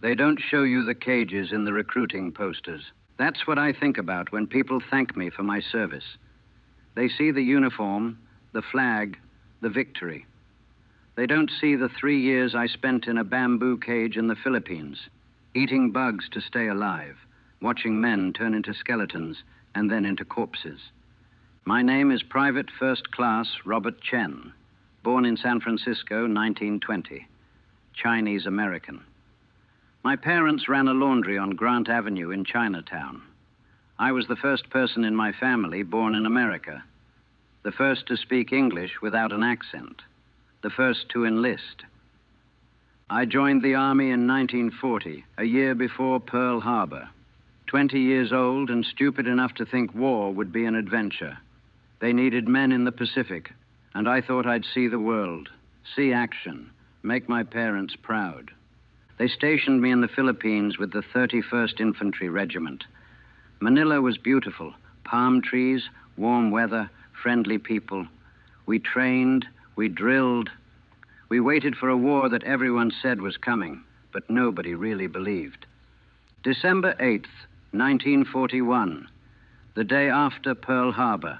They don't show you the cages in the recruiting posters. That's what I think about when people thank me for my service. They see the uniform, the flag, the victory. They don't see the 3 years I spent in a bamboo cage in the Philippines, eating bugs to stay alive, watching men turn into skeletons and then into corpses. My name is Private First Class Robert Chen, born in San Francisco, 1920, Chinese American. My parents ran a laundry on Grant Avenue in Chinatown. I was the first person in my family born in America, the first to speak English without an accent, the first to enlist. I joined the Army in 1940, a year before Pearl Harbor. 20 years old and stupid enough to think war would be an adventure. They needed men in the Pacific, and I thought I'd see the world, see action, make my parents proud. They stationed me in the Philippines with the 31st Infantry Regiment. Manila was beautiful, palm trees, warm weather, friendly people. We trained, we drilled. We waited for a war that everyone said was coming, but nobody really believed. December 8th, 1941, the day after Pearl Harbor,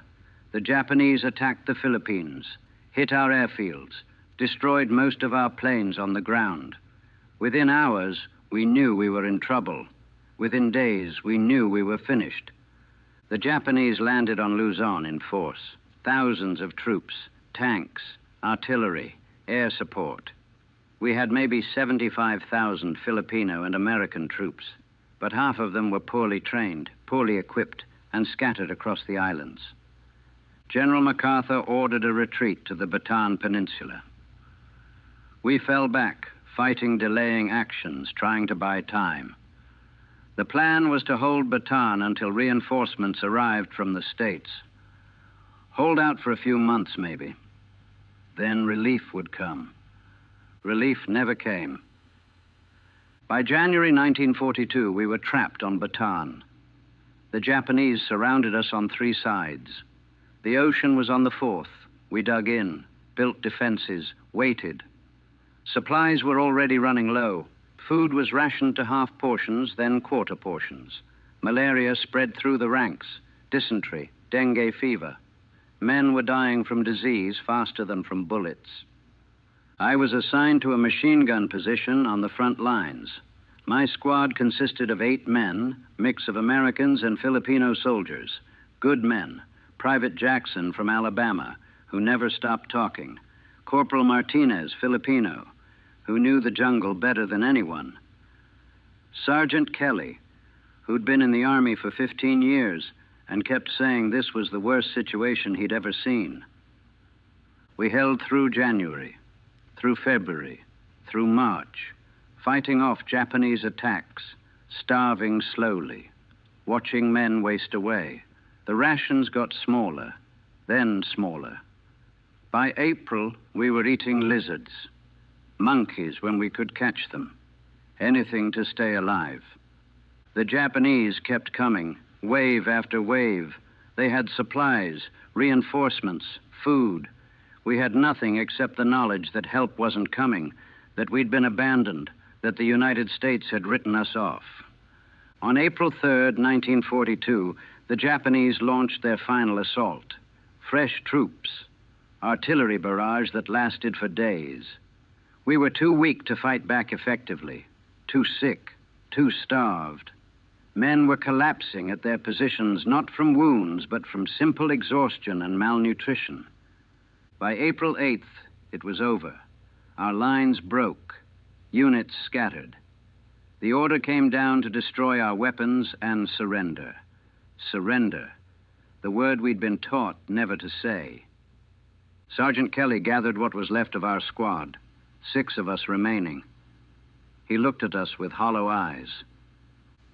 the Japanese attacked the Philippines, hit our airfields, destroyed most of our planes on the ground. Within hours, we knew we were in trouble. Within days, we knew we were finished. The Japanese landed on Luzon in force. Thousands of troops, tanks, artillery, air support. We had maybe 75,000 Filipino and American troops, but half of them were poorly trained, poorly equipped, and scattered across the islands. General MacArthur ordered a retreat to the Bataan Peninsula. We fell back, fighting delaying actions, trying to buy time. The plan was to hold Bataan until reinforcements arrived from the States. Hold out for a few months, maybe. Then relief would come. Relief never came. By January 1942, we were trapped on Bataan. The Japanese surrounded us on 3 sides. The ocean was on the 4th. We dug in, built defenses, waited. Supplies were already running low. Food was rationed to half portions, then quarter portions. Malaria spread through the ranks, dysentery, dengue fever. Men were dying from disease faster than from bullets. I was assigned to a machine gun position on the front lines. My squad consisted of 8 men, mix of Americans and Filipino soldiers, good men. Private Jackson from Alabama, who never stopped talking. Corporal Martinez, Filipino, who knew the jungle better than anyone. Sergeant Kelly, who'd been in the Army for 15 years and kept saying this was the worst situation he'd ever seen. We held through January, through February, through March, fighting off Japanese attacks, starving slowly, watching men waste away. The rations got smaller, then smaller. By April, we were eating lizards, monkeys when we could catch them, anything to stay alive. The Japanese kept coming, wave after wave. They had supplies, reinforcements, food. We had nothing except the knowledge that help wasn't coming, that we'd been abandoned, that the United States had written us off. On April 3rd, 1942, the Japanese launched their final assault. Fresh troops, artillery barrage that lasted for days. We were too weak to fight back effectively, too sick, too starved. Men were collapsing at their positions, not from wounds, but from simple exhaustion and malnutrition. By April 8th, it was over. Our lines broke, units scattered. The order came down to destroy our weapons and surrender. Surrender, the word we'd been taught never to say. Sergeant Kelly gathered what was left of our squad, 6 of us remaining. He looked at us with hollow eyes.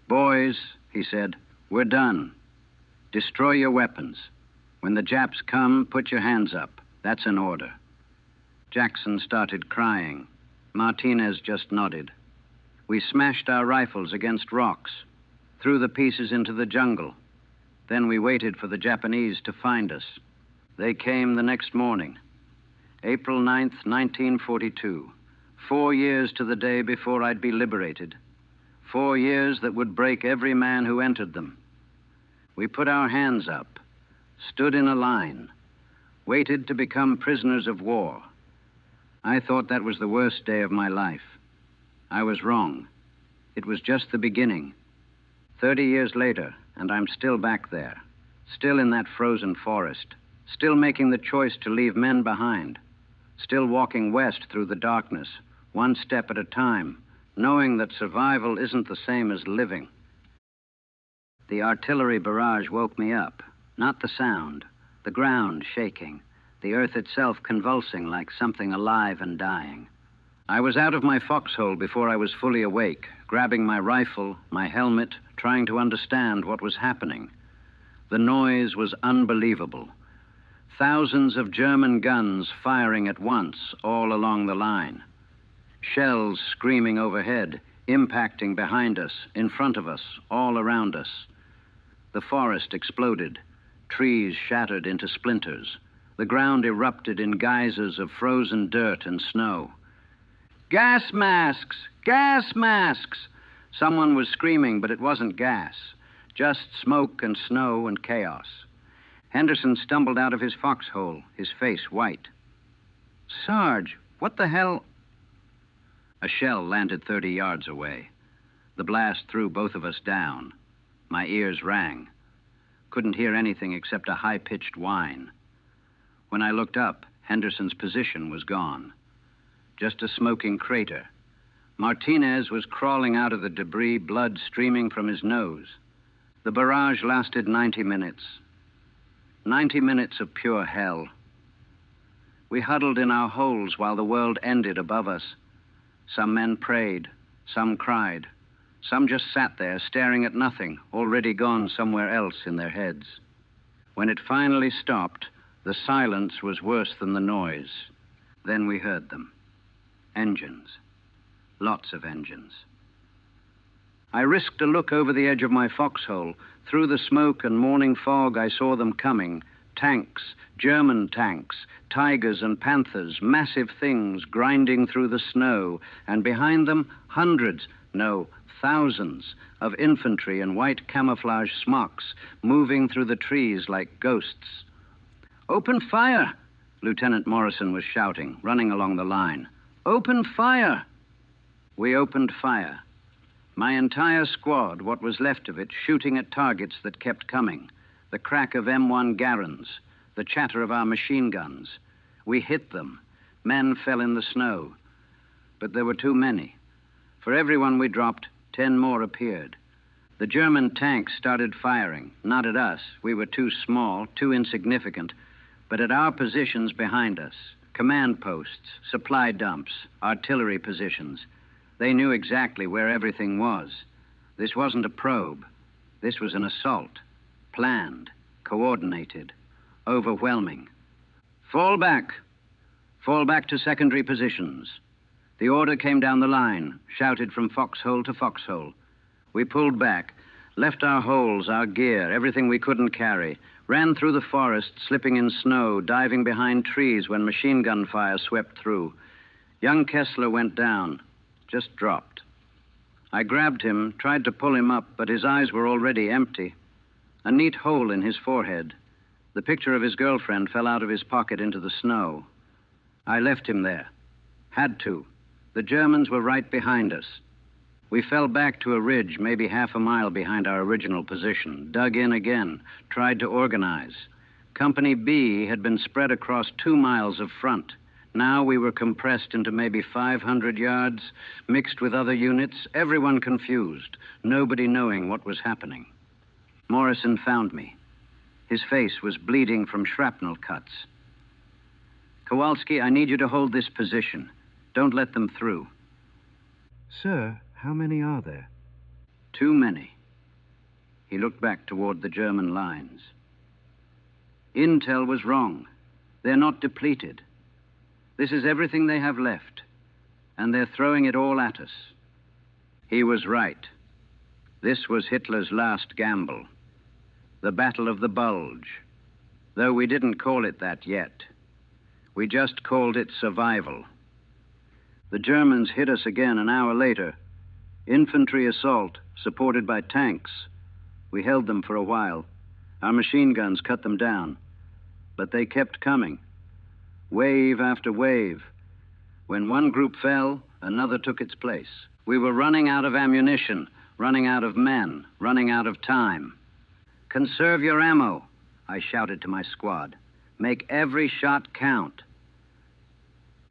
"Boys," he said, "we're done. Destroy your weapons. When the Japs come, put your hands up. That's an order." Jackson started crying. Martinez just nodded. We smashed our rifles against rocks, threw the pieces into the jungle. Then we waited for the Japanese to find us. They came the next morning, April 9th, 1942, 4 years to the day before I'd be liberated. 4 years that would break every man who entered them. We put our hands up, stood in a line, waited to become prisoners of war. I thought that was the worst day of my life. I was wrong. It was just the beginning. 30 years later, and I'm still back there, still in that frozen forest, still making the choice to leave men behind, still walking west through the darkness, one step at a time, knowing that survival isn't the same as living. The artillery barrage woke me up, not the sound, the ground shaking, the earth itself convulsing like something alive and dying. I was out of my foxhole before I was fully awake, grabbing my rifle, my helmet, trying to understand what was happening. The noise was unbelievable. Thousands of German guns firing at once all along the line. Shells screaming overhead, impacting behind us, in front of us, all around us. The forest exploded. Trees shattered into splinters. The ground erupted in geysers of frozen dirt and snow. Gas masks! Gas masks! Someone was screaming, but it wasn't gas. Just smoke and snow and chaos. Henderson stumbled out of his foxhole, his face white. Sarge, what the hell? A shell landed 30 yards away. The blast threw both of us down. My ears rang. Couldn't hear anything except a high-pitched whine. When I looked up, Henderson's position was gone. Just a smoking crater. Martinez was crawling out of the debris, blood streaming from his nose. The barrage lasted 90 minutes. 90 minutes of pure hell. We huddled in our holes while the world ended above us. Some men prayed, some cried. Some just sat there staring at nothing, already gone somewhere else in their heads. When it finally stopped, the silence was worse than the noise. Then we heard them. Engines. Lots of engines. I risked a look over the edge of my foxhole. Through the smoke and morning fog, I saw them coming. Tanks, German tanks, tigers and panthers, massive things grinding through the snow, and behind them, hundreds, no, thousands of infantry in white camouflage smocks moving through the trees like ghosts. Open fire! Lieutenant Morrison was shouting, running along the line. Open fire! We opened fire. My entire squad, what was left of it, shooting at targets that kept coming. The crack of M1 Garrons, the chatter of our machine guns. We hit them. Men fell in the snow. But there were too many. For every one we dropped, 10 more appeared. The German tanks started firing, not at us. We were too small, too insignificant, but at our positions behind us. Command posts, supply dumps, artillery positions. They knew exactly where everything was. This wasn't a probe. This was an assault. Planned, coordinated, overwhelming. Fall back. Fall back to secondary positions. The order came down the line, shouted from foxhole to foxhole. We pulled back, left our holes, our gear, everything we couldn't carry, ran through the forest, slipping in snow, diving behind trees when machine gun fire swept through. Young Kessler went down, just dropped. I grabbed him, tried to pull him up, but his eyes were already empty. A neat hole in his forehead. The picture of his girlfriend fell out of his pocket into the snow. I left him there. Had to. The Germans were right behind us. We fell back to a ridge, maybe half a mile behind our original position, dug in again, tried to organize. Company B had been spread across 2 miles of front. Now we were compressed into maybe 500 yards, mixed with other units, everyone confused, nobody knowing what was happening. Morrison found me. His face was bleeding from shrapnel cuts. Kowalski, I need you to hold this position. Don't let them through. Sir, how many are there? Too many. He looked back toward the German lines. Intel was wrong. They're not depleted. This is everything they have left, and they're throwing it all at us. He was right. This was Hitler's last gamble. The Battle of the Bulge. Though we didn't call it that yet. We just called it survival. The Germans hit us again an hour later. Infantry assault, supported by tanks. We held them for a while. Our machine guns cut them down. But they kept coming. Wave after wave. When one group fell, another took its place. We were running out of ammunition, running out of men, running out of time. Conserve your ammo, I shouted to my squad. Make every shot count.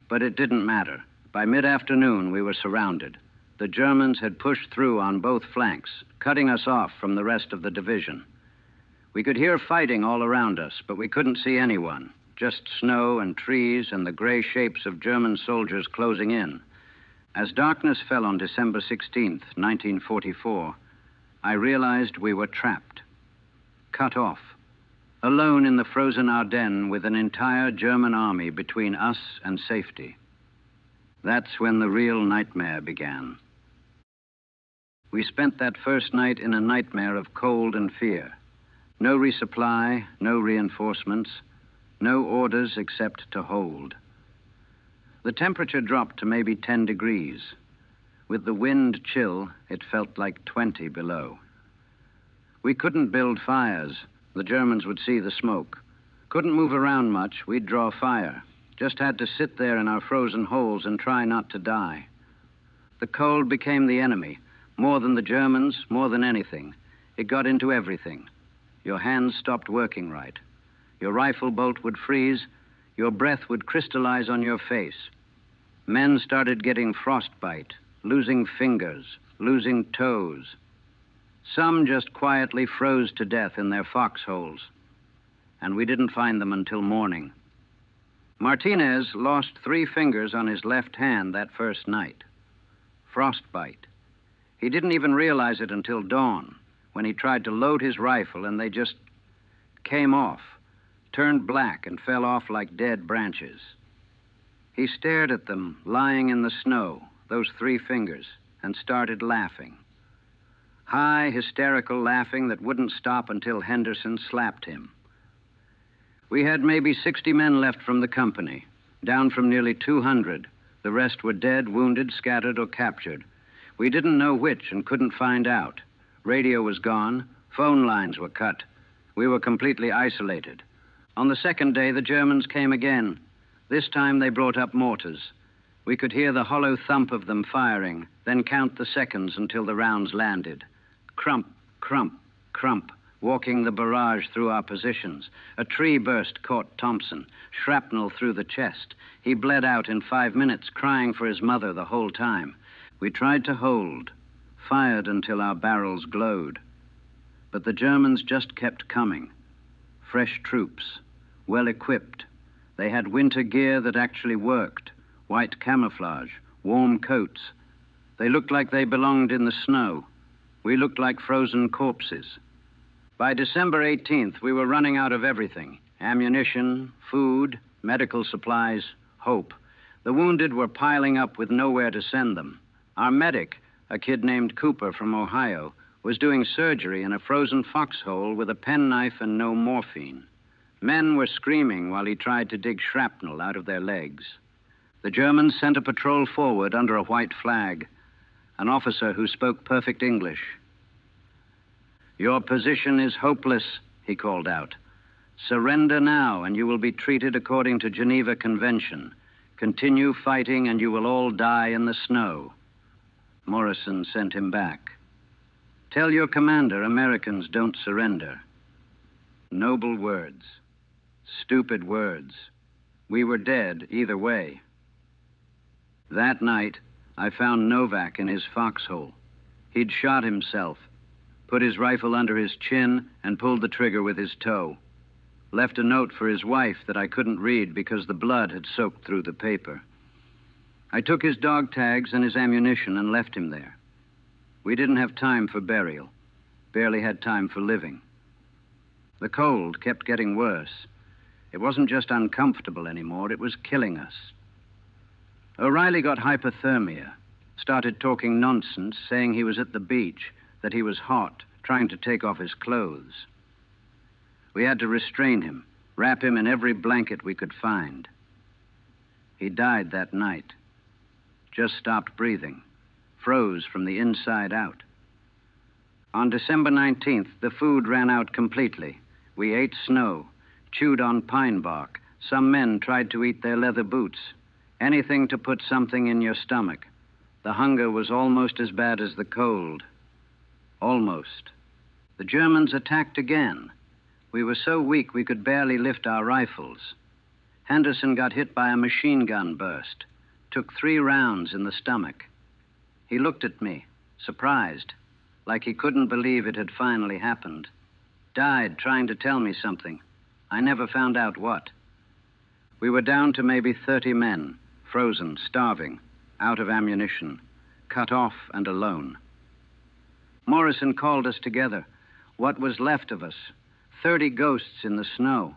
But it didn't matter. By mid-afternoon, we were surrounded. The Germans had pushed through on both flanks, cutting us off from the rest of the division. We could hear fighting all around us, but we couldn't see anyone. Just snow and trees and the gray shapes of German soldiers closing in. As darkness fell on December 16th, 1944, I realized we were trapped, cut off, alone in the frozen Ardennes with an entire German army between us and safety. That's when the real nightmare began. We spent that first night in a nightmare of cold and fear. No resupply, no reinforcements, no orders except to hold. The temperature dropped to maybe 10 degrees. With the wind chill, it felt like 20 below. We couldn't build fires. The Germans would see the smoke. Couldn't move around much. We'd draw fire. Just had to sit there in our frozen holes and try not to die. The cold became the enemy. More than the Germans, more than anything. It got into everything. Your hands stopped working right. Your rifle bolt would freeze. Your breath would crystallize on your face. Men started getting frostbite, losing fingers, losing toes. Some just quietly froze to death in their foxholes. And we didn't find them until morning. Martinez lost 3 fingers on his left hand that first night. Frostbite. He didn't even realize it until dawn, when he tried to load his rifle and they just came off, turned black and fell off like dead branches. He stared at them lying in the snow, those 3 fingers, and started laughing. High, hysterical laughing that wouldn't stop until Henderson slapped him. We had maybe 60 men left from the company, down from nearly 200. The rest were dead, wounded, scattered, or captured. We didn't know which and couldn't find out. Radio was gone. Phone lines were cut. We were completely isolated. On the second day, the Germans came again. This time, they brought up mortars. We could hear the hollow thump of them firing, then count the seconds until the rounds landed. Crump, crump, crump, walking the barrage through our positions. A tree burst caught Thompson, shrapnel through the chest. He bled out in 5 minutes, crying for his mother the whole time. We tried to hold, fired until our barrels glowed. But the Germans just kept coming. Fresh troops, well equipped. They had winter gear that actually worked, white camouflage, warm coats. They looked like they belonged in the snow. We looked like frozen corpses. By December 18th, we were running out of everything. Ammunition, food, medical supplies, hope. The wounded were piling up with nowhere to send them. Our medic, a kid named Cooper from Ohio, was doing surgery in a frozen foxhole with a penknife and no morphine. Men were screaming while he tried to dig shrapnel out of their legs. The Germans sent a patrol forward under a white flag, an officer who spoke perfect English. "Your position is hopeless," he called out. "Surrender now, and you will be treated according to Geneva Convention. Continue fighting, and you will all die in the snow." Morrison sent him back. "Tell your commander Americans don't surrender." Noble words. Stupid words. We were dead either way. That night, I found Novak in his foxhole. He'd shot himself, put his rifle under his chin, and pulled the trigger with his toe. Left a note for his wife that I couldn't read because the blood had soaked through the paper. I took his dog tags and his ammunition and left him there. We didn't have time for burial. Barely had time for living. The cold kept getting worse. It wasn't just uncomfortable anymore, it was killing us. O'Reilly got hypothermia, started talking nonsense, saying he was at the beach, that he was hot, trying to take off his clothes. We had to restrain him, wrap him in every blanket we could find. He died that night. Just stopped breathing. froze from the inside out. On December 19th, the food ran out completely. We ate snow, chewed on pine bark. Some men tried to eat their leather boots. Anything to put something in your stomach. The hunger was almost as bad as the cold. Almost. The Germans attacked again. We were so weak we could barely lift our rifles. Henderson got hit by a machine gun burst. Took 3 rounds in the stomach. He looked at me, surprised, like he couldn't believe it had finally happened. Died trying to tell me something. I never found out what. We were down to maybe 30 men, frozen, starving, out of ammunition, cut off and alone. Morrison called us together. What was left of us? 30 ghosts in the snow.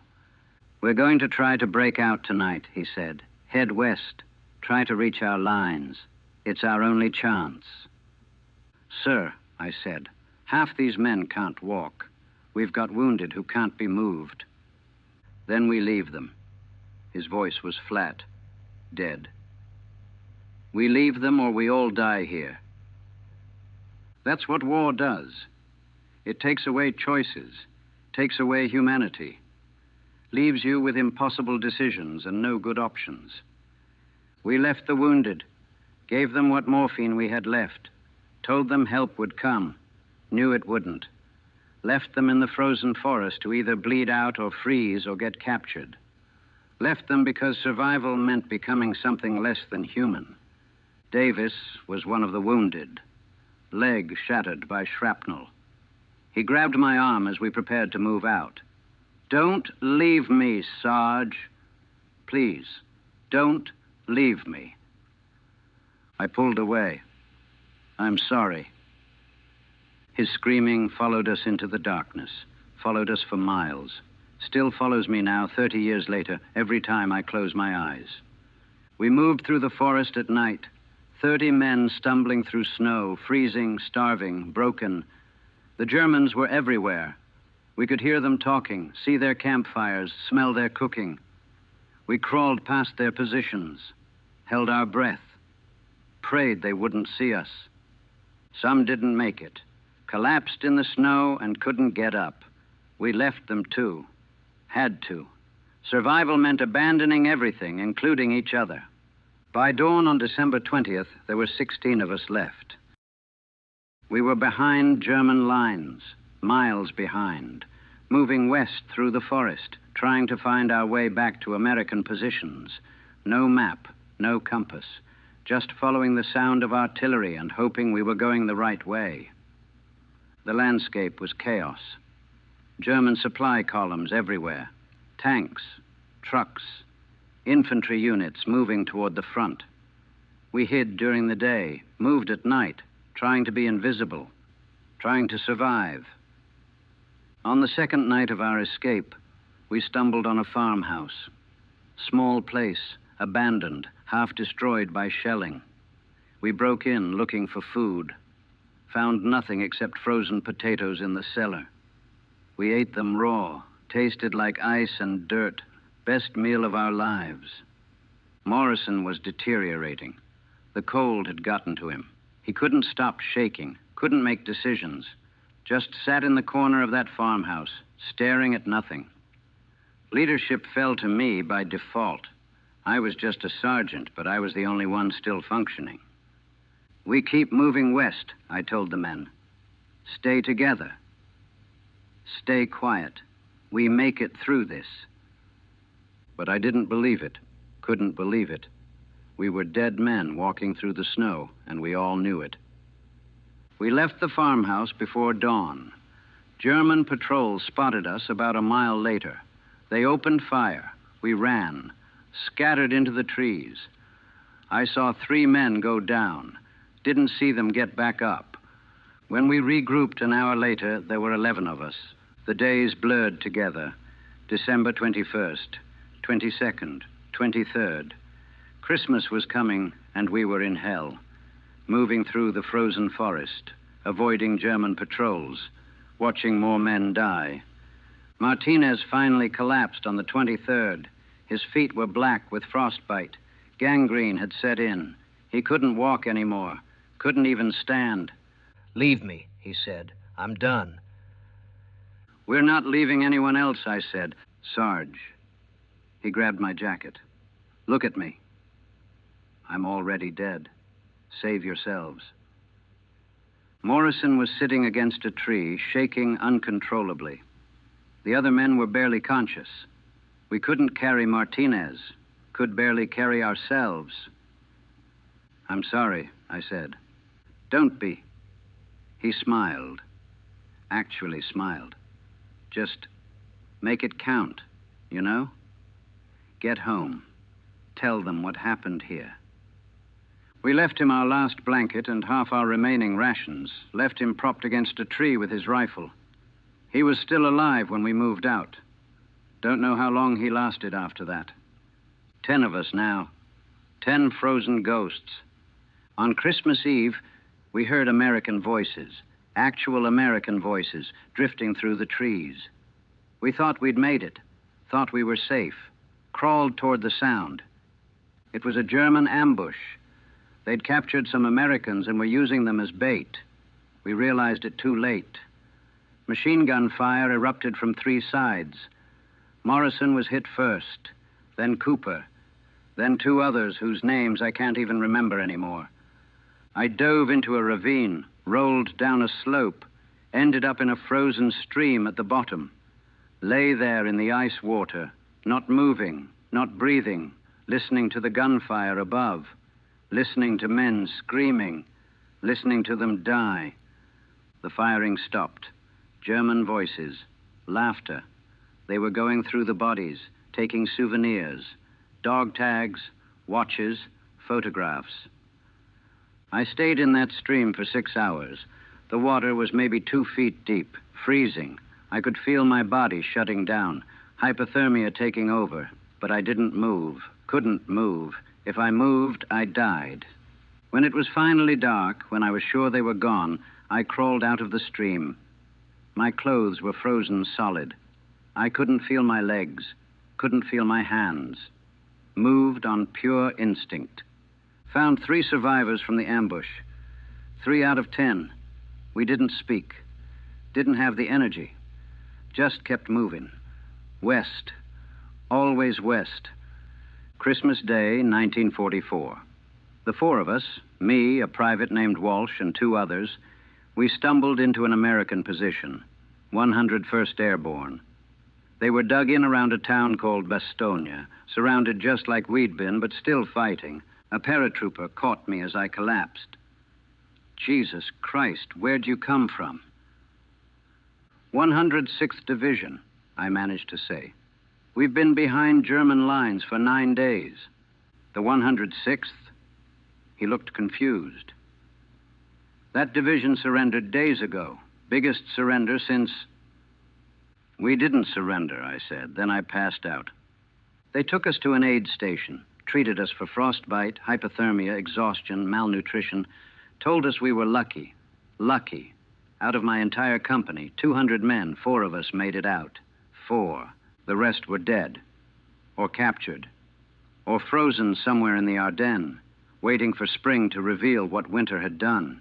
We're going to try to break out tonight, he said. Head west. Try to reach our lines. It's our only chance. Sir, I said, half these men can't walk. We've got wounded who can't be moved. Then we leave them. His voice was flat, dead. We leave them or we all die here. That's what war does. It takes away choices, takes away humanity, leaves you with impossible decisions and no good options. We left the wounded, gave them what morphine we had left, told them help would come, knew it wouldn't, left them in the frozen forest to either bleed out or freeze or get captured. Left them because survival meant becoming something less than human. Davis was one of the wounded, leg shattered by shrapnel. He grabbed my arm as we prepared to move out. Don't leave me, Sarge. Please, don't leave me. I pulled away. I'm sorry. His screaming followed us into the darkness, followed us for miles. Still follows me now, 30 years later, every time I close my eyes. We moved through the forest at night, 30 men stumbling through snow, freezing, starving, broken. The Germans were everywhere. We could hear them talking, see their campfires, smell their cooking. We crawled past their positions, held our breath, prayed they wouldn't see us. Some didn't make it, collapsed in the snow and couldn't get up. We left them too, had to. Survival meant abandoning everything, including each other. By dawn on December 20th, there were 16 of us left. We were behind German lines, miles behind, moving west through the forest, trying to find our way back to American positions. No map, no compass, just following the sound of artillery and hoping we were going the right way. The landscape was chaos. German supply columns everywhere, tanks, trucks, infantry units moving toward the front. We hid during the day, moved at night, trying to be invisible, trying to survive. On the second night of our escape, we stumbled on a farmhouse. Small place, abandoned, half destroyed by shelling. We broke in looking for food, found nothing except frozen potatoes in the cellar. We ate them raw, tasted like ice and dirt, best meal of our lives. Morrison was deteriorating. The cold had gotten to him. He couldn't stop shaking, couldn't make decisions, just sat in the corner of that farmhouse, staring at nothing. Leadership fell to me by default. I was just a sergeant, but I was the only one still functioning. We keep moving west, I told the men. Stay together. Stay quiet. We make it through this. But I didn't believe it, couldn't believe it. We were dead men walking through the snow, and we all knew it. We left the farmhouse before dawn. German patrols spotted us about a mile later. They opened fire. We ran, scattered into the trees. I saw 3 men go down, didn't see them get back up. When we regrouped an hour later, there were 11 of us. The days blurred together. December 21st, 22nd, 23rd. Christmas was coming, and we were in hell, moving through the frozen forest, avoiding German patrols, watching more men die. Martinez finally collapsed on the 23rd. His feet were black with frostbite. Gangrene had set in. He couldn't walk anymore, Couldn't even stand. Leave me, he said. I'm done. We're not leaving anyone else, I said. Sarge. He grabbed my jacket. Look at me. I'm already dead. Save yourselves. Morrison was sitting against a tree, shaking uncontrollably. The other men were barely conscious. We couldn't carry Martinez, could barely carry ourselves. I'm sorry, I said. Don't be. He smiled. Actually smiled. Just make it count, you know? Get home. Tell them what happened here. We left him our last blanket and half our remaining rations, left him propped against a tree with his rifle. He was still alive when we moved out. Don't know how long he lasted after that. 10 of us now. 10 frozen ghosts. On Christmas Eve, we heard American voices, actual American voices, drifting through the trees. We thought we'd made it, thought we were safe, crawled toward the sound. It was a German ambush. They'd captured some Americans and were using them as bait. We realized it too late. Machine gun fire erupted from 3 sides. Morrison was hit first, then Cooper, then 2 others whose names I can't even remember anymore. I dove into a ravine, rolled down a slope, ended up in a frozen stream at the bottom, lay there in the ice water, not moving, not breathing, listening to the gunfire above, listening to men screaming, listening to them die. The firing stopped. German voices, laughter. They were going through the bodies, taking souvenirs, dog tags, watches, photographs. I stayed in that stream for 6 hours. The water was maybe 2 feet deep, freezing. I could feel my body shutting down, hypothermia taking over, but I didn't move, couldn't move. If I moved, I died. When it was finally dark, when I was sure they were gone, I crawled out of the stream. My clothes were frozen solid. I couldn't feel my legs, couldn't feel my hands. Moved on pure instinct. Found 3 survivors from the ambush. 3 out of 10. We didn't speak. Didn't have the energy. Just kept moving. West. Always west. Christmas Day, 1944. The 4 of us, me, a private named Walsh, and 2 others, we stumbled into an American position, 101st Airborne. They were dug in around a town called Bastogne, surrounded just like we'd been, but still fighting. A paratrooper caught me as I collapsed. Jesus Christ, where'd you come from? 106th Division, I managed to say. We've been behind German lines for 9 days. The 106th? He looked confused. That division surrendered days ago. Biggest surrender since... We didn't surrender, I said. Then I passed out. They took us to an aid station, treated us for frostbite, hypothermia, exhaustion, malnutrition, told us we were lucky. Lucky. Out of my entire company, 200 men, 4 of us made it out. 4. The rest were dead, or captured, or frozen somewhere in the Ardennes, waiting for spring to reveal what winter had done.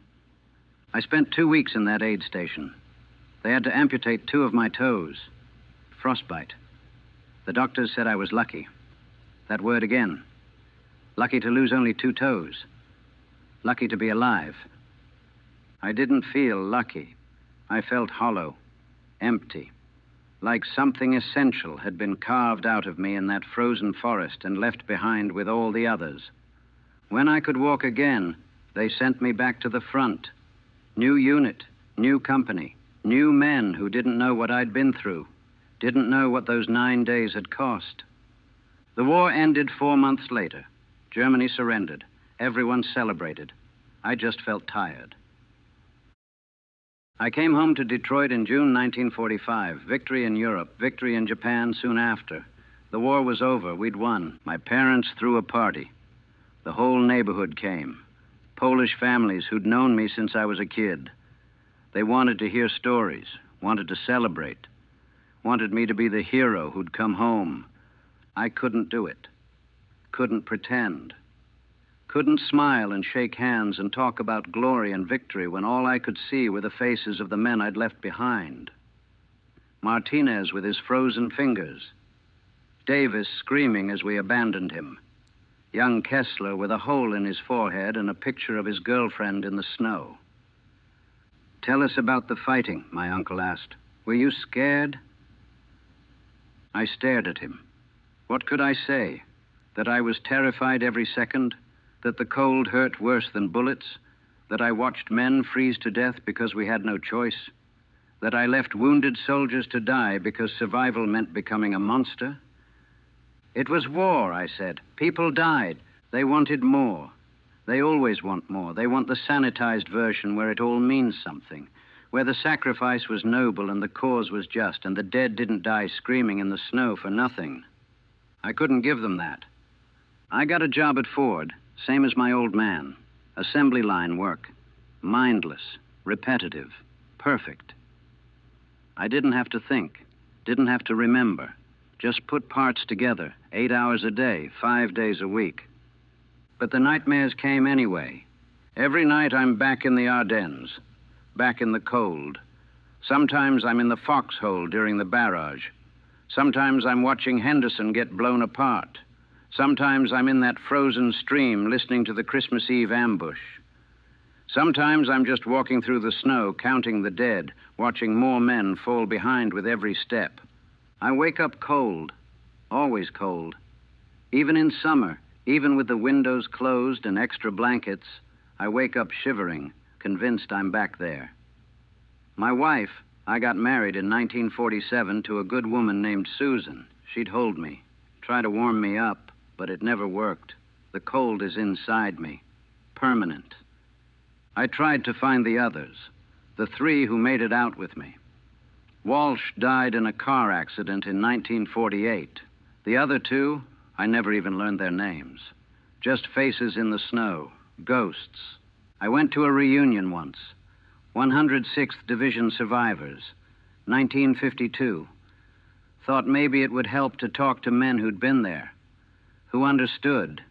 I spent 2 weeks in that aid station. They had to amputate 2 of my toes. Frostbite. The doctors said I was lucky. That word again. Lucky to lose only 2 toes. Lucky to be alive. I didn't feel lucky. I felt hollow, empty. Like something essential had been carved out of me in that frozen forest and left behind with all the others. When I could walk again, they sent me back to the front. New unit, new company, new men who didn't know what I'd been through, didn't know what those 9 days had cost. The war ended 4 months later. Germany surrendered. Everyone celebrated. I just felt tired. I came home to Detroit in June 1945. Victory in Europe, victory in Japan soon after. The war was over. We'd won. My parents threw a party. The whole neighborhood came. Polish families who'd known me since I was a kid. They wanted to hear stories, wanted to celebrate, wanted me to be the hero who'd come home. I couldn't do it. Couldn't pretend. Couldn't smile and shake hands and talk about glory and victory when all I could see were the faces of the men I'd left behind. Martinez with his frozen fingers. Davis screaming as we abandoned him. Young Kessler with a hole in his forehead and a picture of his girlfriend in the snow. "Tell us about the fighting," my uncle asked. "Were you scared?" I stared at him. What could I say? That I was terrified every second? That the cold hurt worse than bullets? That I watched men freeze to death because we had no choice? That I left wounded soldiers to die because survival meant becoming a monster? "It was war," I said. "People died. They wanted more. They always want more. They want the sanitized version where it all means something, where the sacrifice was noble and the cause was just, and the dead didn't die screaming in the snow for nothing." I couldn't give them that. I got a job at Ford, same as my old man. Assembly line work. Mindless, repetitive, perfect. I didn't have to think, didn't have to remember. Just put parts together, 8 hours a day, 5 days a week. But the nightmares came anyway. Every night I'm back in the Ardennes, back in the cold. Sometimes I'm in the foxhole during the barrage. Sometimes I'm watching Henderson get blown apart. Sometimes I'm in that frozen stream listening to the Christmas Eve ambush. Sometimes I'm just walking through the snow, counting the dead, watching more men fall behind with every step. I wake up cold, always cold. Even in summer, even with the windows closed and extra blankets, I wake up shivering, convinced I'm back there. My wife, I got married in 1947 to a good woman named Susan. She'd hold me, try to warm me up, but it never worked. The cold is inside me, permanent. I tried to find the others, the 3 who made it out with me. Walsh died in a car accident in 1948. The other 2, I never even learned their names. Just faces in the snow, ghosts. I went to a reunion once. 106th Division survivors, 1952. Thought maybe it would help to talk to men who'd been there, who understood.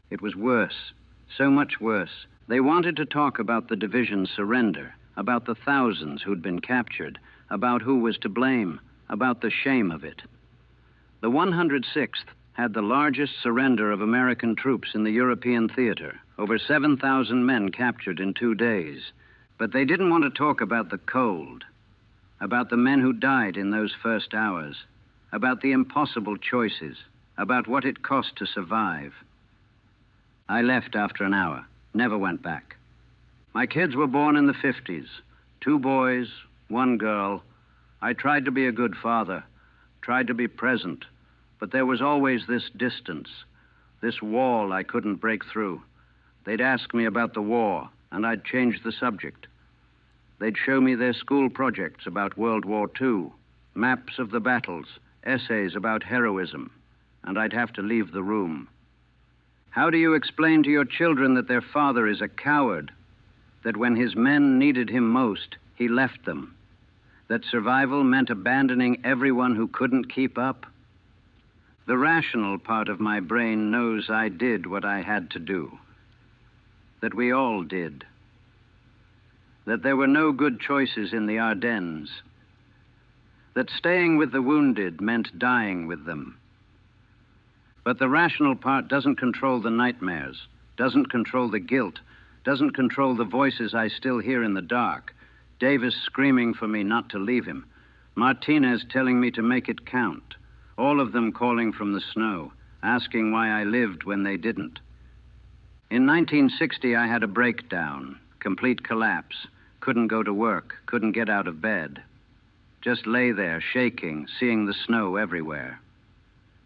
It was worse, so much worse. They wanted to talk about the division's surrender, about the thousands who'd been captured, about who was to blame, about the shame of it. The 106th had the largest surrender of American troops in the European theater, over 7,000 men captured in 2 days. But they didn't want to talk about the cold, about the men who died in those first hours, about the impossible choices, about what it cost to survive. I left after an hour, never went back. My kids were born in the 50s, 2 boys, 1 girl. I tried to be a good father, tried to be present, but there was always this distance, this wall I couldn't break through. They'd ask me about the war, and I'd change the subject. They'd show me their school projects about World War II, maps of the battles, essays about heroism, and I'd have to leave the room. How do you explain to your children that their father is a coward, that when his men needed him most, he left them, that survival meant abandoning everyone who couldn't keep up? The rational part of my brain knows I did what I had to do, that we all did, that there were no good choices in the Ardennes, that staying with the wounded meant dying with them. But the rational part doesn't control the nightmares, doesn't control the guilt, doesn't control the voices I still hear in the dark. Davis screaming for me not to leave him. Martinez telling me to make it count. All of them calling from the snow, asking why I lived when they didn't. In 1960, I had a breakdown, complete collapse. Couldn't go to work, couldn't get out of bed. Just lay there, shaking, seeing the snow everywhere.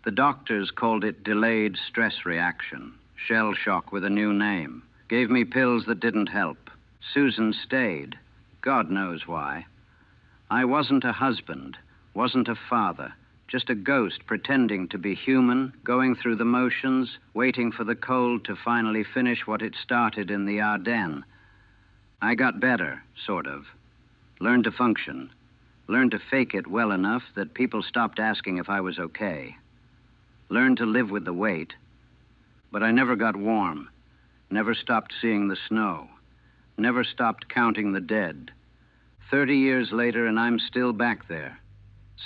The doctors called it delayed stress reaction, shell shock with a new name. Gave me pills that didn't help. Susan stayed. God knows why. I wasn't a husband, wasn't a father, just a ghost pretending to be human, going through the motions, waiting for the cold to finally finish what it started in the Ardennes. I got better, sort of. Learned to function. Learned to fake it well enough that people stopped asking if I was okay. Learned to live with the weight. But I never got warm. never stopped seeing the snow, never stopped counting the dead. 30 years later, and I'm still back there,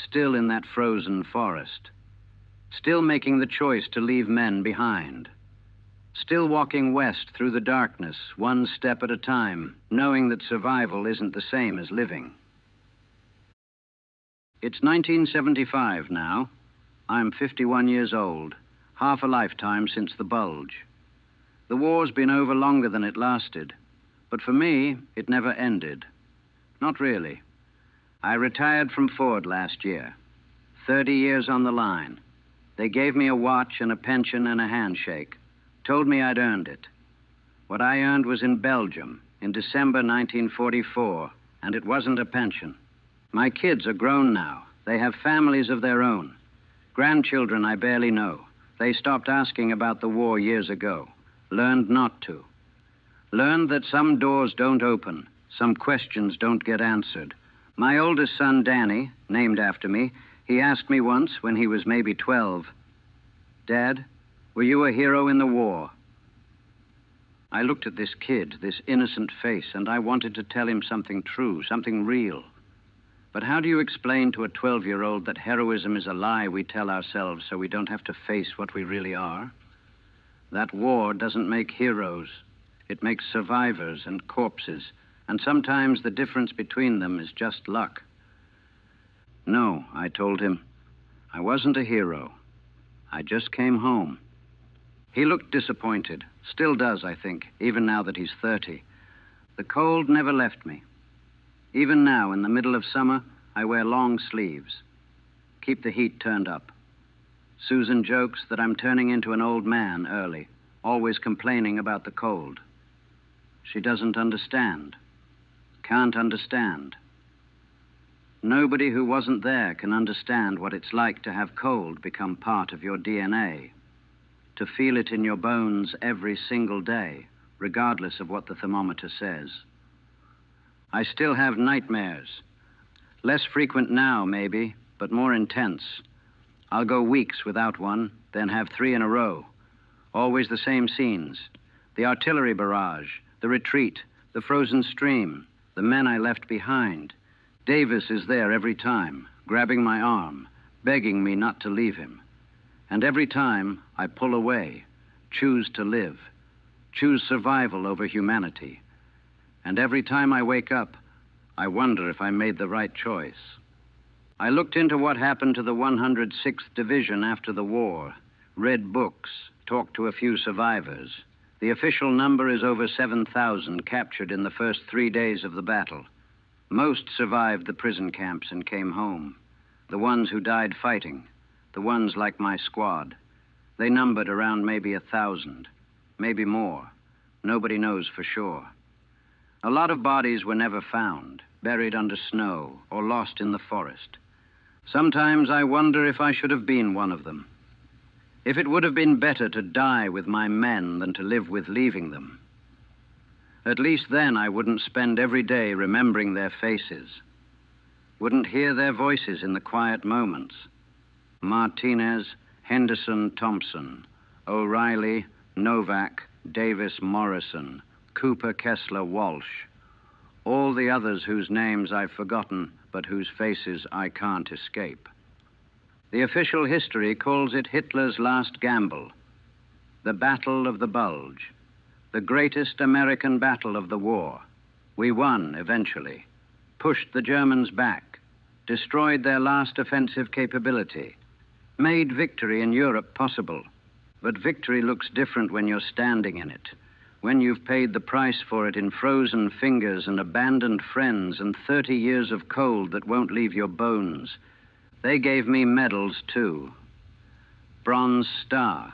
still in that frozen forest, still making the choice to leave men behind, still walking west through the darkness, one step at a time, knowing that survival isn't the same as living. It's 1975 now. I'm 51 years old, half a lifetime since the bulge. The war's been over longer than it lasted, but for me, it never ended. Not really. I retired from Ford last year. 30 years on the line. They gave me a watch and a pension and a handshake. Told me I'd earned it. What I earned was in Belgium in December 1944, and it wasn't a pension. My kids are grown now. They have families of their own. Grandchildren I barely know. They stopped asking about the war years ago. Learned not to. Learned that some doors don't open, some questions don't get answered. My oldest son, Danny, named after me, he asked me once when he was maybe 12, "Dad, were you a hero in the war?" I looked at this kid, this innocent face, and I wanted to tell him something true, something real. But how do you explain to a 12-year-old that heroism is a lie we tell ourselves so we don't have to face what we really are? That war doesn't make heroes. It makes survivors and corpses, and sometimes the difference between them is just luck. No, I told him, I wasn't a hero. I just came home. He looked disappointed, still does, I think, even now that he's 30. The cold never left me. Even now, in the middle of summer, I wear long sleeves. Keep the heat turned up. Susan jokes that I'm turning into an old man early, always complaining about the cold. She doesn't understand. Can't understand. Nobody who wasn't there can understand what it's like to have cold become part of your DNA, to feel it in your bones every single day, regardless of what the thermometer says. I still have nightmares. Less frequent now, maybe, but more intense. I'll go weeks without one, then have 3 in a row. Always the same scenes. The artillery barrage, the retreat, the frozen stream, the men I left behind. Davis is there every time, grabbing my arm, begging me not to leave him. And every time I pull away, choose to live, choose survival over humanity. And every time I wake up, I wonder if I made the right choice. I looked into what happened to the 106th Division after the war, read books, talked to a few survivors. The official number is over 7,000 captured in the first 3 days of the battle. Most survived the prison camps and came home. The ones who died fighting, the ones like my squad. They numbered around maybe 1,000, maybe more. Nobody knows for sure. A lot of bodies were never found, buried under snow or lost in the forest. Sometimes I wonder if I should have been one of them. If it would have been better to die with my men than to live with leaving them. At least then I wouldn't spend every day remembering their faces. Wouldn't hear their voices in the quiet moments. Martinez, Henderson, Thompson, O'Reilly, Novak, Davis, Morrison, Cooper, Kessler, Walsh. All the others whose names I've forgotten, but whose faces I can't escape. The official history calls it Hitler's last gamble, the Battle of the Bulge, the greatest American battle of the war. We won eventually, pushed the Germans back, destroyed their last offensive capability, made victory in Europe possible. But victory looks different when you're standing in it, when you've paid the price for it in frozen fingers and abandoned friends and 30 years of cold that won't leave your bones. They gave me medals, too. Bronze Star,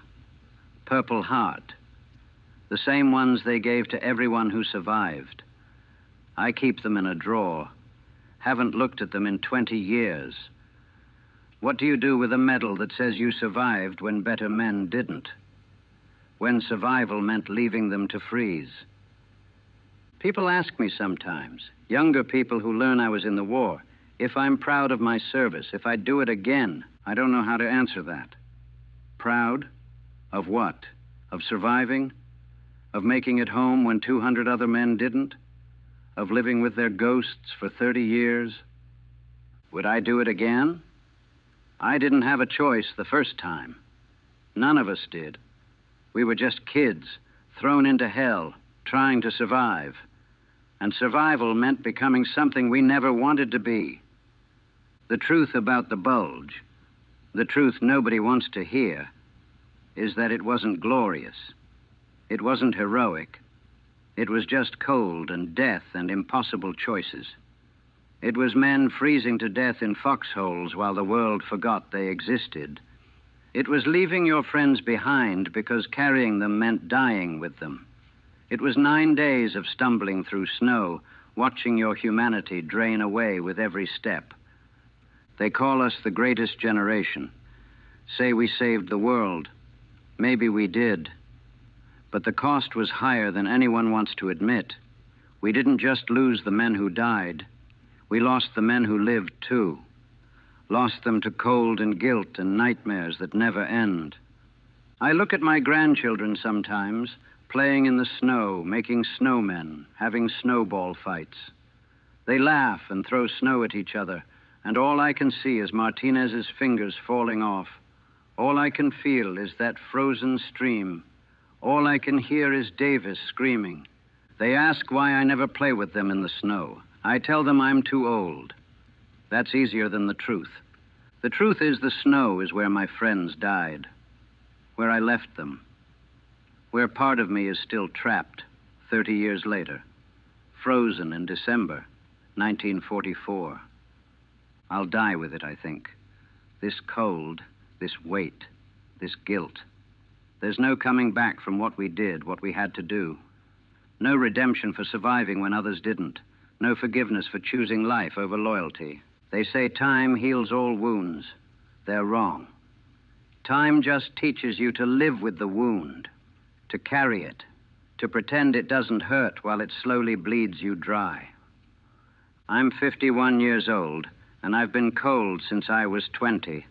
Purple Heart, the same ones they gave to everyone who survived. I keep them in a drawer. Haven't looked at them in 20 years. What do you do with a medal that says you survived when better men didn't? When survival meant leaving them to freeze? People ask me sometimes, younger people who learn I was in the war, if I'm proud of my service, if I'd do it again. I don't know how to answer that. Proud? Of what? Of surviving? Of making it home when 200 other men didn't? Of living with their ghosts for 30 years? Would I do it again? I didn't have a choice the first time. None of us did. We were just kids, thrown into hell, trying to survive. And survival meant becoming something we never wanted to be. The truth about the bulge, the truth nobody wants to hear, is that it wasn't glorious. It wasn't heroic. It was just cold and death and impossible choices. It was men freezing to death in foxholes while the world forgot they existed. It was leaving your friends behind because carrying them meant dying with them. It was 9 days of stumbling through snow, watching your humanity drain away with every step. They call us the greatest generation, say we saved the world. Maybe we did. But the cost was higher than anyone wants to admit. We didn't just lose the men who died. We lost the men who lived, too. Lost them to cold and guilt and nightmares that never end. I look at my grandchildren sometimes, playing in the snow, making snowmen, having snowball fights. They laugh and throw snow at each other, and all I can see is Martinez's fingers falling off. All I can feel is that frozen stream. All I can hear is Davis screaming. They ask why I never play with them in the snow. I tell them I'm too old. That's easier than the truth. The truth is the snow is where my friends died, where I left them, where part of me is still trapped 30 years later, frozen in December 1944. I'll die with it, I think. This cold, this weight, this guilt. There's no coming back from what we did, what we had to do. No redemption for surviving when others didn't. No forgiveness for choosing life over loyalty. They say time heals all wounds. They're wrong. Time just teaches you to live with the wound, to carry it, to pretend it doesn't hurt while it slowly bleeds you dry. I'm 51 years old, and I've been cold since I was 20.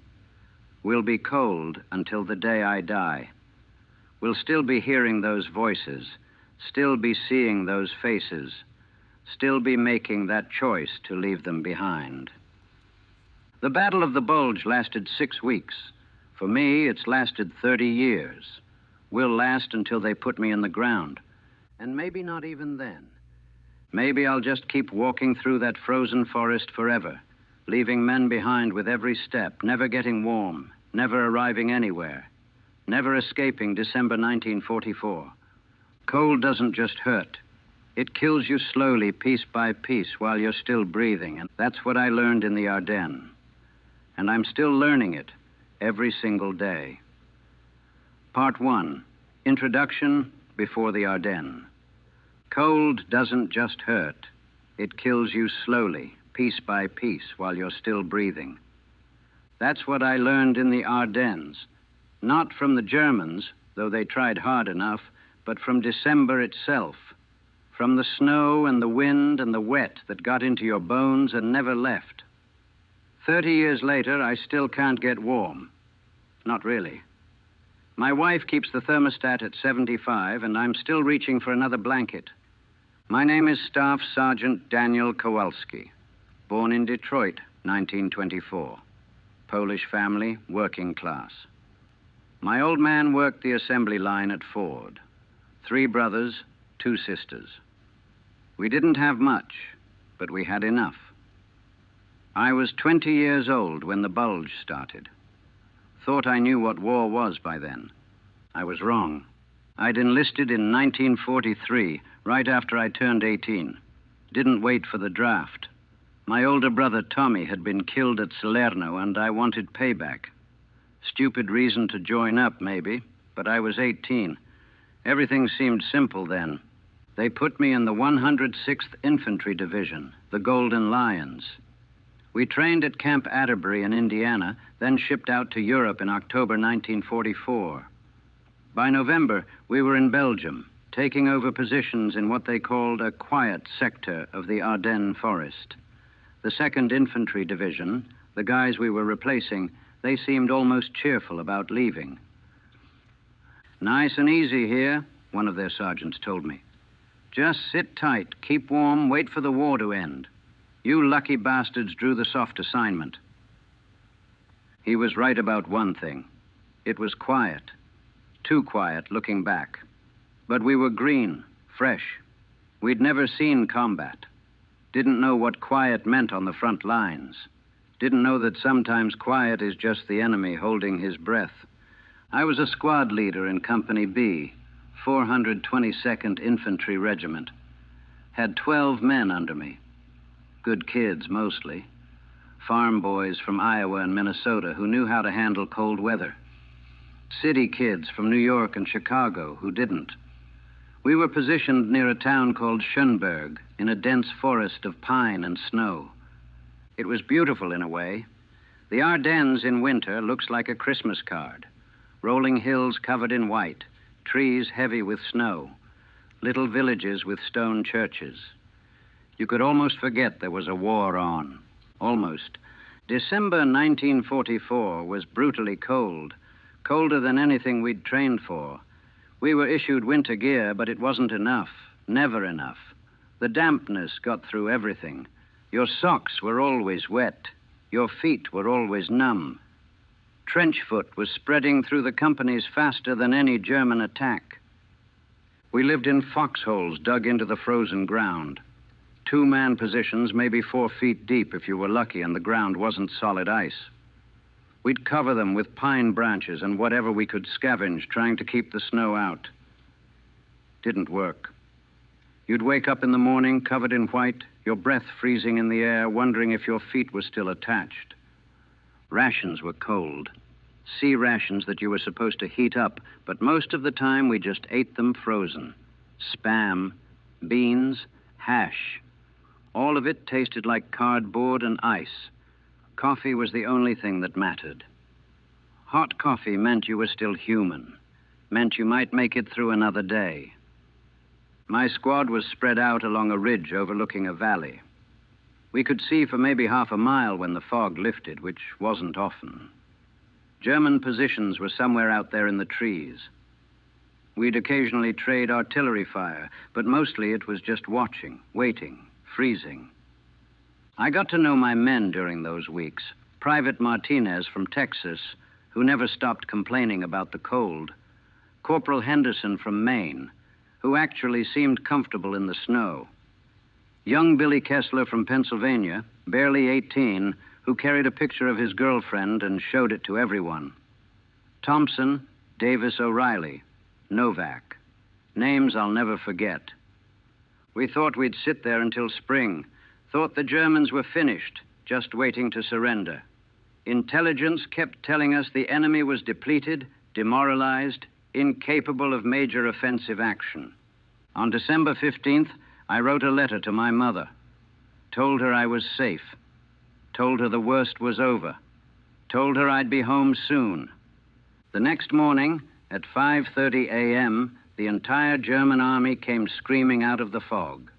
We'll be cold until the day I die. We'll still be hearing those voices, still be seeing those faces, still be making that choice to leave them behind. The Battle of the Bulge lasted 6 weeks. For me, it's lasted 30 years. Will last until they put me in the ground. And maybe not even then. Maybe I'll just keep walking through that frozen forest forever, leaving men behind with every step, never getting warm, never arriving anywhere, never escaping December 1944. Cold doesn't just hurt. It kills you slowly, piece by piece, while you're still breathing. And that's what I learned in the Ardennes. And I'm still learning it every single day. Part 1, Introduction before the Ardennes. Cold doesn't just hurt. It kills you slowly, piece by piece, while you're still breathing. That's what I learned in the Ardennes. Not from the Germans, though they tried hard enough, but from December itself. From the snow and the wind and the wet that got into your bones and never left. 30 years later, I still can't get warm. Not really. My wife keeps the thermostat at 75, and I'm still reaching for another blanket. My name is Staff Sergeant Daniel Kowalski. Born in Detroit, 1924. Polish family, working class. My old man worked the assembly line at Ford. 3 brothers, 2 sisters. We didn't have much, but we had enough. I was 20 years old when the bulge started. Thought I knew what war was by then. I was wrong. I'd enlisted in 1943, right after I turned 18. Didn't wait for the draft. My older brother Tommy had been killed at Salerno, and I wanted payback. Stupid reason to join up, maybe, but I was 18. Everything seemed simple then. They put me in the 106th Infantry Division, the Golden Lions. We trained at Camp Atterbury in Indiana, then shipped out to Europe in October 1944. By November, we were in Belgium, taking over positions in what they called a quiet sector of the Ardennes forest. The 2nd Infantry Division, the guys we were replacing, they seemed almost cheerful about leaving. Nice and easy here. one of their sergeants told me. Just sit tight, keep warm, wait for the war to end. You lucky bastards drew the soft assignment. He was right about one thing. It was quiet. Too quiet, looking back. But we were green, fresh. We'd never seen combat. Didn't know what quiet meant on the front lines. Didn't know that sometimes quiet is just the enemy holding his breath. I was a squad leader in Company B, 422nd Infantry Regiment. Had 12 men under me. Good kids, mostly. Farm boys from Iowa and Minnesota who knew how to handle cold weather. City kids from New York and Chicago who didn't. We were positioned near a town called Schönberg in a dense forest of pine and snow. It was beautiful in a way. The Ardennes in winter looks like a Christmas card. Rolling hills covered in white, trees heavy with snow, little villages with stone churches. You could almost forget there was a war on. Almost. December 1944 was brutally cold, colder than anything we'd trained for. We were issued winter gear, but it wasn't enough, never enough. The dampness got through everything. Your socks were always wet. Your feet were always numb. Trench foot was spreading through the companies faster than any German attack. We lived in foxholes dug into the frozen ground. 2-man positions, maybe 4 feet deep if you were lucky and the ground wasn't solid ice. We'd cover them with pine branches and whatever we could scavenge, trying to keep the snow out. Didn't work. You'd wake up in the morning covered in white, your breath freezing in the air, wondering if your feet were still attached. Rations were cold. Sea rations that you were supposed to heat up, but most of the time we just ate them frozen. Spam, beans, hash. All of it tasted like cardboard and ice. Coffee was the only thing that mattered. Hot coffee meant you were still human, meant you might make it through another day. My squad was spread out along a ridge overlooking a valley. We could see for maybe half a mile when the fog lifted, which wasn't often. German positions were somewhere out there in the trees. We'd occasionally trade artillery fire, but mostly it was just watching, waiting, freezing. I got to know my men during those weeks. Private Martinez from Texas, who never stopped complaining about the cold. Corporal Henderson from Maine, who actually seemed comfortable in the snow. Young Billy Kessler from Pennsylvania, barely 18, who carried a picture of his girlfriend and showed it to everyone. Thompson, Davis O'Reilly, Novak. Names I'll never forget. We thought we'd sit there until spring, thought the Germans were finished, just waiting to surrender. Intelligence kept telling us the enemy was depleted, demoralized, incapable of major offensive action. On December 15th, I wrote a letter to my mother, told her I was safe, told her the worst was over, told her I'd be home soon. The next morning, at 5:30 a.m., the entire German army came screaming out of the fog.